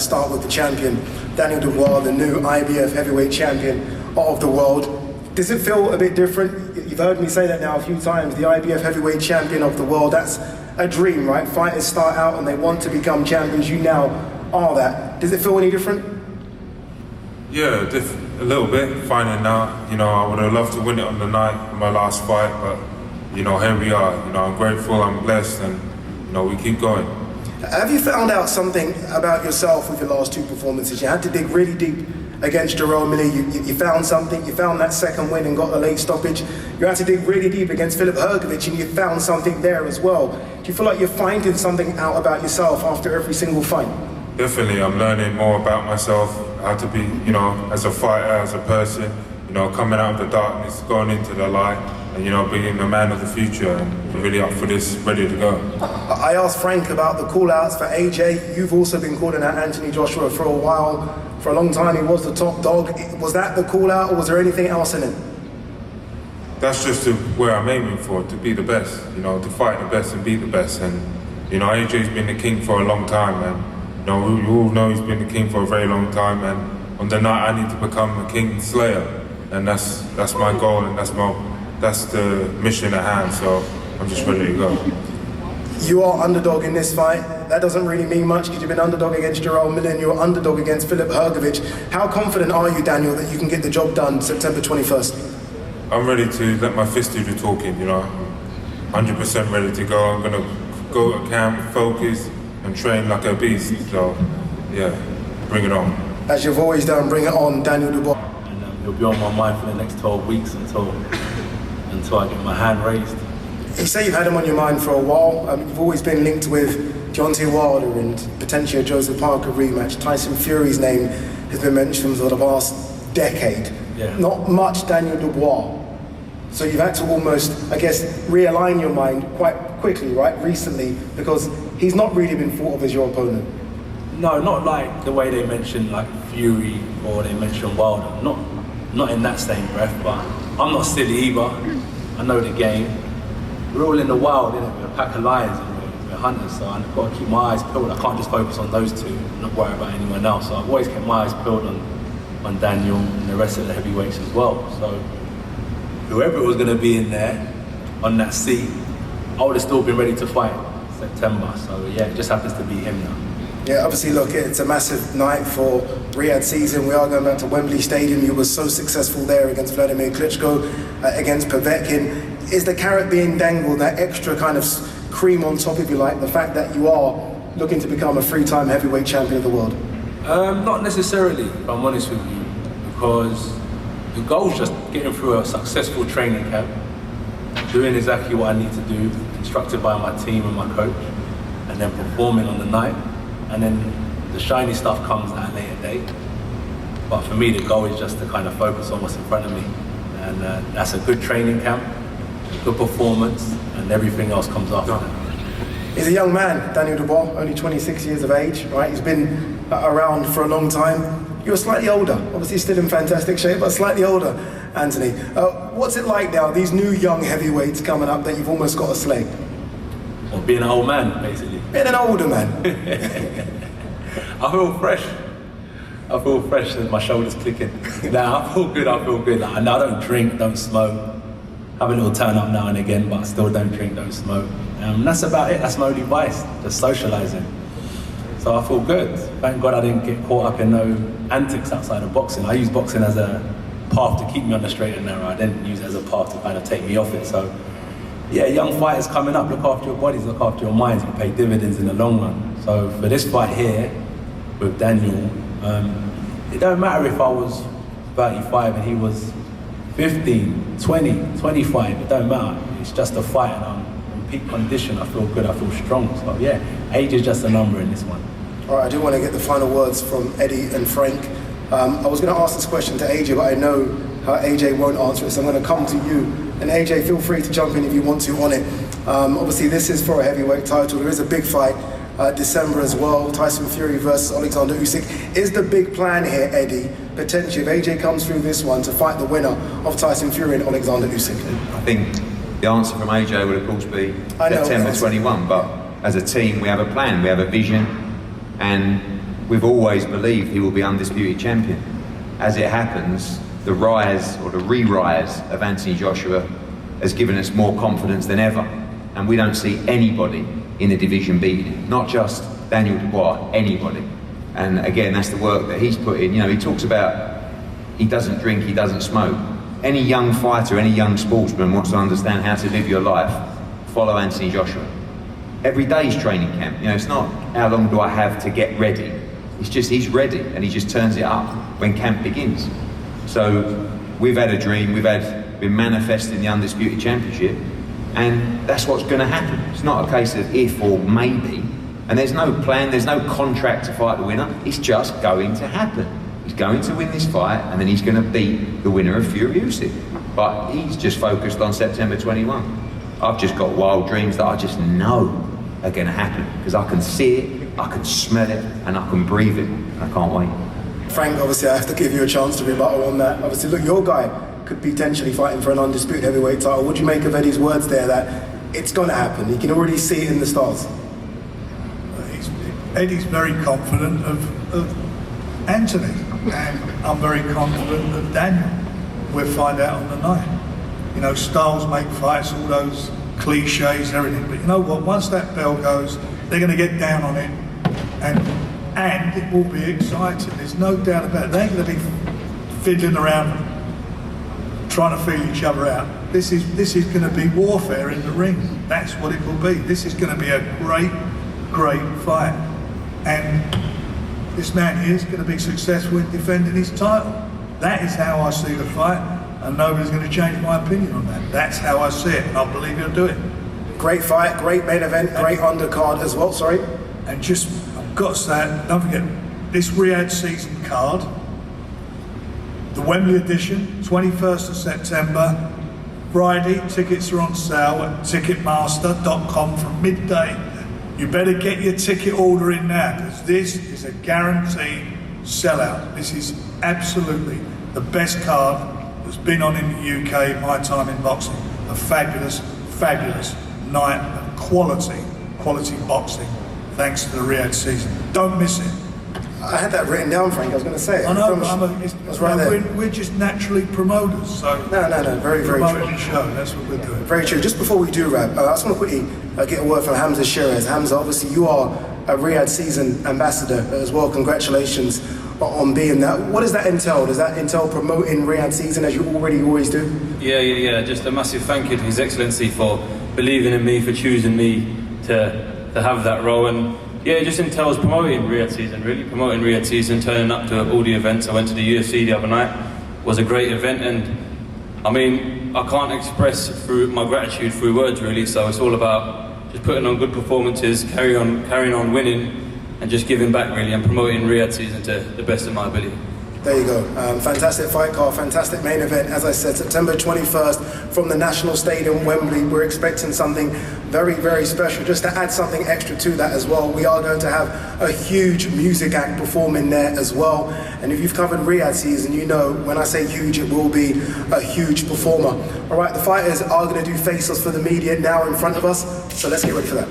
Let's start with the champion, Daniel Dubois, the new IBF heavyweight champion of the world. Does it feel a bit different? You've heard me say that now a few times, the IBF heavyweight champion of the world. That's a dream, right? Fighters start out and they want to become champions. You now are that. Does it feel any different? Yeah, a little bit, finding out. You know, I would have loved to win it on the night in my last fight, but, you know, here we are. You know, I'm grateful, I'm blessed, and, you know, we keep going. Have you found out something about yourself with your last two performances? You had to dig really deep against Jerome Miller. You found something. You found that second win and got a late stoppage. You had to dig really deep against Filip Hrgović, and you found something there as well. Do you feel like you're finding something out about yourself after every single fight? Definitely, I'm learning more about myself, how to be, you know, as a fighter, as a person, you know, coming out of the darkness, going into the light, and, you know, being the man of the future, and really up for this, ready to go. I asked Frank about the call-outs for AJ. You've also been calling out Anthony Joshua for a while. For a long time, he was the top dog. Was that the call-out, or was there anything else in it? That's just where I'm aiming for, to be the best, you know, to fight the best and beat the best. And, you know, AJ's been the king for a long time, and, you know, we all know he's been the king for a very long time, and on the night I need to become a king slayer, and that's my goal, and that's the mission at hand, so I'm just ready to go. You are underdog in this fight. That doesn't really mean much because you've been underdog against Jerome Miller and you're underdog against Filip Hrgović. How confident are you, Daniel, that you can get the job done September 21st? I'm ready to let my fist do the talking, you know. 100% ready to go. I'm gonna go to camp, focus, and train like a beast. So, yeah, bring it on. As you've always done, bring it on, Daniel Dubois. And he'll be on my mind for the next 12 weeks until I get my hand raised. You say you've had him on your mind for a while. You've always been linked with Deontay Wilder and potentially a Joseph Parker rematch. Tyson Fury's name has been mentioned for the past decade. Yeah. Not much Daniel Dubois. So you've had to almost, I guess, realign your mind quite quickly, right, recently, because he's not really been thought of as your opponent. No, not like the way they mention like Fury or they mention Wilder. Not in that same breath, but I'm not silly either. I know the game. We're all in the wild, innit? We're a pack of lions and we're hunters, so I've got to keep my eyes peeled. I can't just focus on those two and not worry about anyone else. So I've always kept my eyes peeled on Daniel and the rest of the heavyweights as well. So whoever was going to be in there on that seat, I would have still been ready to fight September. So yeah, it just happens to be him now. Yeah, obviously, look, it's a massive night for Riyadh season. We are going back to Wembley Stadium. You were so successful there against Vladimir Klitschko, against Povetkin. Is the carrot being dangled, that extra kind of cream on top, if you like, the fact that you are looking to become a three-time heavyweight champion of the world? Not necessarily, if I'm honest with you, because the goal is just getting through a successful training camp, doing exactly what I need to do, instructed by my team and my coach, and then performing on the night. And then the shiny stuff comes at a later date. But for me, the goal is just to kind of focus on what's in front of me. And that's a good training camp, a good performance, and everything else comes after that. He's a young man, Daniel Dubois, only 26 years of age, right? He's been around for a long time. You're slightly older, obviously still in fantastic shape, but slightly older, Anthony. What's it like now, these new young heavyweights coming up that you've almost got to slay? Or being an old man, basically. Being an older man. I feel fresh. I feel fresh as my shoulders clicking. Nah, I feel good. Like, I don't drink, don't smoke. Have a little turn up now and again, but I still don't drink, don't smoke. That's about it. That's my only vice, just socialising. So I feel good. Thank God I didn't get caught up in no antics outside of boxing. I use boxing as a path to keep me on the straight and narrow. I didn't use it as a path to kind of take me off it. So yeah, young fighters coming up, look after your bodies, look after your minds, you pay dividends in the long run. So for this fight here with Daniel, it don't matter if I was 35 and he was 15, 20, 25, it don't matter. It's just a fight and I'm in peak condition, I feel good, I feel strong. So yeah, age is just a number in this one. All right, I do want to get the final words from Eddie and Frank. I was going to ask this question to AJ, but I know how AJ won't answer it, so I'm going to come to you. And AJ, feel free to jump in if you want to on it. Obviously, this is for a heavyweight title. There is a big fight December as well. Tyson Fury versus Alexander Usyk. Is the big plan here, Eddie, potentially, if AJ comes through this one, to fight the winner of Tyson Fury and Alexander Usyk? I think the answer from AJ would, of course, be September 21. But as a team, we have a plan, we have a vision, and we've always believed he will be undisputed champion. As it happens, the rise or the re-rise of Anthony Joshua has given us more confidence than ever, and we don't see anybody in the division beating him. Not just Daniel Dubois, anybody. And again, that's the work that he's put in. You know, he talks about he doesn't drink, he doesn't smoke. Any young fighter, any young sportsman wants to understand how to live your life, follow Anthony Joshua. Every day's training camp. You know, it's not how long do I have to get ready. It's just he's ready and he just turns it up when camp begins. So we've had a dream, been manifesting the Undisputed Championship, and that's what's going to happen. It's not a case of if or maybe, and there's no plan, there's no contract to fight the winner. It's just going to happen. He's going to win this fight, and then he's going to beat the winner of Fury Usyk. But he's just focused on September 21. I've just got wild dreams that I just know are going to happen because I can see it, I can smell it, and I can breathe it. And I can't wait. Frank, obviously I have to give you a chance to rebuttal on that. Obviously, look, your guy could be potentially fighting for an undisputed heavyweight title. What do you make of Eddie's words there that it's going to happen? You can already see it in the stars. Eddie's very confident of Anthony, and I'm very confident of Daniel. We'll find out on the night. You know, styles make fights, all those cliches and everything, but you know what, once that bell goes, they're going to get down on it, and it will be exciting, there's no doubt about it. They ain't going to be fiddling around trying to feel each other out. This is going to be warfare in the ring. That's what it will be. This is going to be a great fight, and this man here is going to be successful in defending his title. That is how I see the fight, and nobody's going to change my opinion on that. That's how I see it, and I believe he'll do it. Great fight, great main event, great undercard as well, sorry. And just, I've got to say, don't forget, this Riyadh season card, the Wembley edition, 21st of September, Friday, tickets are on sale at ticketmaster.com from midday. You better get your ticket order in now, because this is a guaranteed sellout. This is absolutely the best card that's been on in the UK in my time in boxing. A fabulous night of quality boxing, thanks to the Riyadh season. Don't miss it. I had that written down, Frank. I was going to say it. I know, right there. we're just naturally promoters, so No, very true. promoting the show, that's what we're doing. Very true. Just before we do wrap, I just want to quickly get a word from Hamza Shiraz. Hamza, obviously you are a Riyadh season ambassador as well. Congratulations on being that. What does that entail? Does that entail promoting Riyadh season as you always do? Yeah. Just a massive thank you to His Excellency for believing in me, for choosing me to have that role. And yeah, it just entails promoting Riyadh season, really. Promoting Riyadh season, turning up to all the events. I went to the UFC the other night. It was a great event, and I mean, I can't express through my gratitude through words, really. So it's all about just putting on good performances, carrying on winning, and just giving back, really, and promoting Riyadh season to the best of my ability. There you go. Fantastic fight card, fantastic main event. As I said, September 21st from the National Stadium, Wembley. We're expecting something very special. Just to add something extra to that as well, we are going to have a huge music act performing there as well. And if you've covered Riyadh season, you know when I say huge, it will be a huge performer. All right, the fighters are going to do face-offs for the media now in front of us, so let's get ready for that.